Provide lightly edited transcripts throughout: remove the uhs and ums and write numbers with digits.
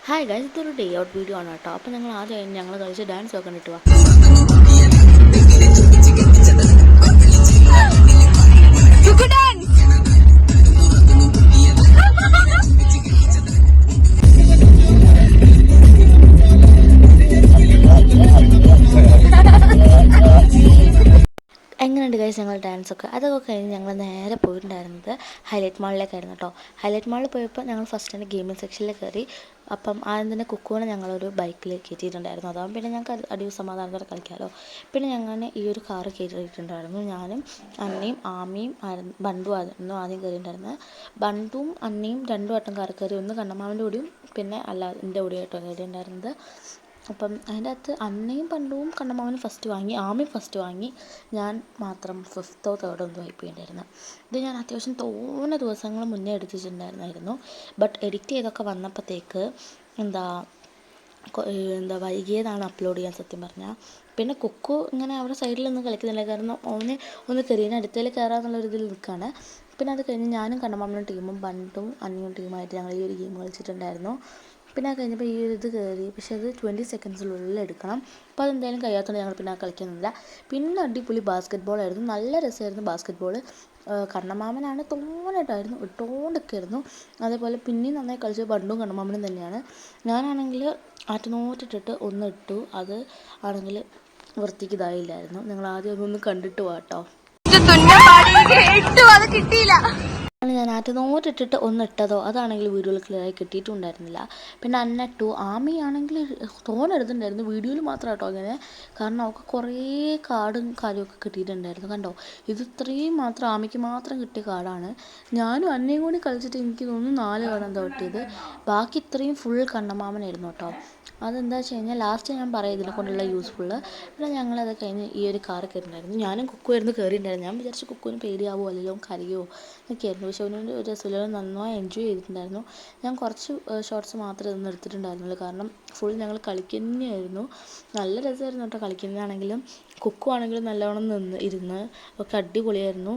Hi guys, ഇതൊരു day out video ആണ് കേട്ടോ. അപ്പോൾ ഞങ്ങൾ ആദ്യം ഞങ്ങൾ കളിച്ച് ഡാൻസ് ഒക്കെ ഇട്ട് വാ. എങ്ങനെയുണ്ട് ഗൈസ് ഞങ്ങൾ ഡാൻസൊക്കെ? അതൊക്കെ കഴിഞ്ഞ് ഞങ്ങൾ നേരെ പോയിട്ടുണ്ടായിരുന്നത് ഹൈലൈറ്റ് മാളിലേക്കായിരുന്നു കേട്ടോ. ഹൈലൈറ്റ് മാളിൽ പോയപ്പോൾ ഞങ്ങൾ ഫസ്റ്റ് തന്നെ ഗെയിമിംഗ് സെക്ഷനിൽ കയറി. അപ്പം ആദ്യം തന്നെ കുക്കുവിനെ ഞങ്ങളൊരു ബൈക്കിൽ കയറ്റിയിട്ടുണ്ടായിരുന്നു. അതാകുമ്പോൾ പിന്നെ ഞങ്ങൾക്ക് അടിവ് സമാധാനത്തോടെ കളിക്കാമല്ലോ. പിന്നെ ഞങ്ങൾ ഈ ഒരു കാറ് കയറ്റിയിട്ടുണ്ടായിരുന്നു. ഞാനും അന്നയും ആമിയും ബണ്ടു ആയിരുന്നു ആദ്യം കയറിയിട്ടുണ്ടായിരുന്നത്. ബണ്ടുവും അന്നയും രണ്ടു വട്ടം കാറ് കയറി. ഒന്ന് കണ്ണമ്മാവിൻ്റെ കൂടിയും പിന്നെ എൻ്റെ കൂടിയായിട്ടോ കയറിയിട്ടുണ്ടായിരുന്നത്. അപ്പം അതിൻ്റെ അകത്ത് അന്നയും ബണ്ടുവും കണ്ണമ്മാവനും ഫസ്റ്റ് വാങ്ങി, ആമയും ഫസ്റ്റ് വാങ്ങി. ഞാൻ മാത്രം ഫിഫ്ത്തോ തേർഡോ എന്തോ ആയിപ്പോയിട്ടുണ്ടായിരുന്നു. ഇത് ഞാൻ അത്യാവശ്യം തോന്നെ ദിവസങ്ങൾ മുന്നേ എടുത്തിട്ടുണ്ടായിരുന്നു. ബട്ട് എഡിറ്റ് ചെയ്തൊക്കെ വന്നപ്പോഴത്തേക്ക് എന്താ വൈകിയതാണ് അപ്ലോഡ് ചെയ്യാൻ സത്യം പറഞ്ഞാൽ. പിന്നെ കുക്കു ഇങ്ങനെ അവിടെ സൈഡിലൊന്നും കളിക്കുന്നില്ല, കാരണം ഓന് ഒന്ന് കയറിയതിന് അടുത്തേൽ കയറാമെന്നുള്ളൊരു ഇതിൽ നിൽക്കുകയാണ്. പിന്നെ അത് കഴിഞ്ഞ് ഞാനും കണ്ണമ്മാമനും ടീമും ബണ്ടും അന്നയും ടീമായിട്ട് ഞങ്ങൾ ഈ ഒരു ഗെയിം കളിച്ചിട്ടുണ്ടായിരുന്നു. പിന്നെ അത് കഴിഞ്ഞപ്പോൾ ഈ ഒരു ഇത് കയറി, പക്ഷേ അത് 20 സെക്കൻഡ്സിനുള്ളിൽ എടുക്കണം. അപ്പോൾ അതെന്തായാലും കഴിയാത്തതുകൊണ്ട് ഞങ്ങൾ പിന്നെ കളിക്കുന്നില്ല. പിന്നെ അടിപൊളി ബാസ്ക്കറ്റ് ബോളായിരുന്നു, നല്ല രസമായിരുന്നു ബാസ്ക്കറ്റ് ബോൾ. കണ്ണമ്മാമനാണ് തോന്നായിട്ടായിരുന്നു ഇട്ടുകൊണ്ടൊക്കെയായിരുന്നു. അതേപോലെ പിന്നെയും നന്നായി കളിച്ചത് ബണ്ടും കണ്ണമ്മാമനും തന്നെയാണ്. ഞാനാണെങ്കിൽ ആറ്റുനോറ്റിട്ടിട്ട് ഒന്ന് ഇട്ടു, അത് ആണെങ്കിൽ വൃത്തിക്ക് ഇതായില്ലായിരുന്നു. നിങ്ങൾ ആദ്യം അതൊന്ന് കണ്ടിട്ട് പോട്ടോ. ഞാൻ ആറ്റുനോറ്റിട്ടിട്ട് ഒന്ന് ഇട്ടതോ അതാണെങ്കിൽ വീഡിയോയിൽ ക്ലിയറായി കിട്ടിയിട്ടുണ്ടായിരുന്നില്ല. പിന്നെ അന്നിട്ടു. ആമിയാണെങ്കിൽ തോന്നെടുത്തിട്ടുണ്ടായിരുന്നു, വീഡിയോയിൽ മാത്രം കേട്ടോ അങ്ങനെ, കാരണം അവൾക്ക് കുറേ കാർഡും കാര്യമൊക്കെ കിട്ടിയിട്ടുണ്ടായിരുന്നു. കണ്ടോ, ഇത് ഇത്രയും മാത്രം ആമിക്ക് മാത്രം കിട്ടിയ കാർഡാണ്. ഞാനും അന്നയും കൂടി കളിച്ചിട്ട് എനിക്ക് തോന്നുന്നു 4 കാർഡ് എന്താ കിട്ടിയത്. ബാക്കി ഇത്രയും ഫുൾ കണ്ണമ്മാമനായിരുന്നു കേട്ടോ. അതെന്താ വെച്ച് കഴിഞ്ഞാൽ ലാസ്റ്റ് ഞാൻ പറയാം ഇതിനെ കൊണ്ടുള്ള യൂസ്ഫുള്ള്. പിന്നെ ഞങ്ങളത് കഴിഞ്ഞ് ഈ ഒരു കാറ് കയറിയിട്ടുണ്ടായിരുന്നു. ഞാനും കുക്കുമായിരുന്നു കയറിയിട്ടുണ്ടായിരുന്നു. ഞാൻ വിചാരിച്ചു കുക്കുവിന് പേടിയാവോ അല്ലെങ്കിൽ കരയോ എന്നൊക്കെയായിരുന്നു. പക്ഷെ അവനൊരു രസമില്ല, നന്നായി എൻജോയ് ചെയ്തിട്ടുണ്ടായിരുന്നു. ഞാൻ കുറച്ച് ഷോർട്സ് മാത്രമേ ഇതൊന്നും എടുത്തിട്ടുണ്ടായിരുന്നുള്ളൂ, കാരണം ഫുൾ ഞങ്ങൾ കളിക്കുന്നതായിരുന്നു. നല്ല രസമായിരുന്നു കേട്ടോ കളിക്കുന്നതാണെങ്കിലും. കുക്കു ആണെങ്കിലും നല്ലവണ്ണം ഇരുന്ന് ഒക്കെ അടിപൊളിയായിരുന്നു.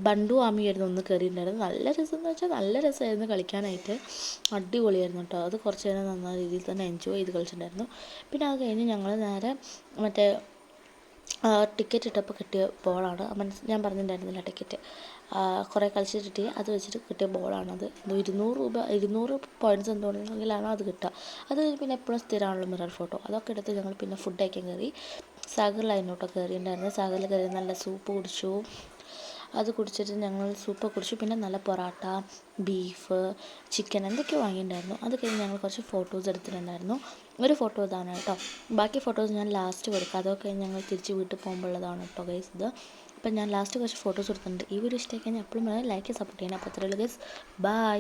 ബണ്ടു ആമിയായിരുന്നു ഒന്ന് കയറിയിട്ടുണ്ടായിരുന്നു. നല്ല രസം എന്ന് വെച്ചാൽ നല്ല രസമായിരുന്നു കളിക്കാനായിട്ട്, അടിപൊളിയായിരുന്നു കേട്ടോ. അത് കുറച്ച് നേരം നന്നായ രീതിയിൽ തന്നെ എൻജോയ് ചെയ്ത് കളിച്ചിട്ടുണ്ടായിരുന്നു. പിന്നെ അത് കഴിഞ്ഞ് ഞങ്ങൾ നേരെ മറ്റേ ടിക്കറ്റ് ഇട്ടപ്പോൾ കിട്ടിയ ബോളാണ്. ഞാൻ പറഞ്ഞിട്ടുണ്ടായിരുന്നില്ല, ടിക്കറ്റ് കുറേ കളിച്ചിട്ട് അത് വെച്ചിട്ട് കിട്ടിയ ബോളാണത്. 200 പോയിൻറ്റ്സ് എന്തുകൊണ്ടെങ്കിലാണോ അത് കിട്ടുക. അത് കഴിഞ്ഞ് പിന്നെ എപ്പോഴും സ്ഥിരമാണല്ലോ മിറർ ഫോട്ടോ, അതൊക്കെ എടുത്ത് ഞങ്ങൾ പിന്നെ ഫുഡ് കഴിക്കാൻ കയറി. സാഗറിലായിരുന്നോട്ടോ കയറിയിട്ടുണ്ടായിരുന്നു. സാഗറിൽ കയറി നല്ല സൂപ്പ് കുടിച്ചു. അത് കുടിച്ചിട്ട് ഞങ്ങൾ സൂപ്പ് കുടിച്ചു. പിന്നെ നല്ല പൊറാട്ട, ബീഫ്, ചിക്കൻ എന്തൊക്കെയോ വാങ്ങിയിട്ടുണ്ടായിരുന്നു. അത് കഴിഞ്ഞ് ഞങ്ങൾ കുറച്ച് ഫോട്ടോസ് എടുത്തിട്ടുണ്ടായിരുന്നു. ഒരു ഫോട്ടോ ഇതാണ് കേട്ടോ. ബാക്കി ഫോട്ടോസ് ഞാൻ ലാസ്റ്റ് കൊടുക്കാം. അതൊക്കെ കഴിഞ്ഞ് ഞങ്ങൾ തിരിച്ച് വീട്ടിൽ പോകുമ്പോഴുള്ളതാണ് കേട്ടോ ഗൈസ് ഇത്. അപ്പം ഞാൻ ലാസ്റ്റ് കുറച്ച് ഫോട്ടോസ് എടുത്തിട്ടുണ്ട്. ഈ വീഡിയോ ഇഷ്ടമായി കഴിഞ്ഞാൽ എപ്പോഴും ലൈക്ക് ചെയ്ത് സപ്പോർട്ട് ചെയ്യണം. അപ്പോൾ അത്രയുള്ളൂ ഗൈസ്, ബൈ.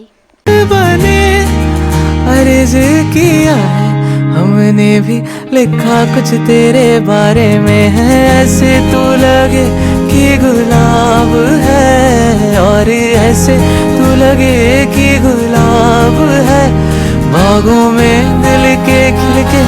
हमने भी लिखा कुछ तेरे बारे में है, ऐसे तू लगे कि गुलाब है, और ऐसे तू लगे कि गुलाब है, बागों में दिल के खिल के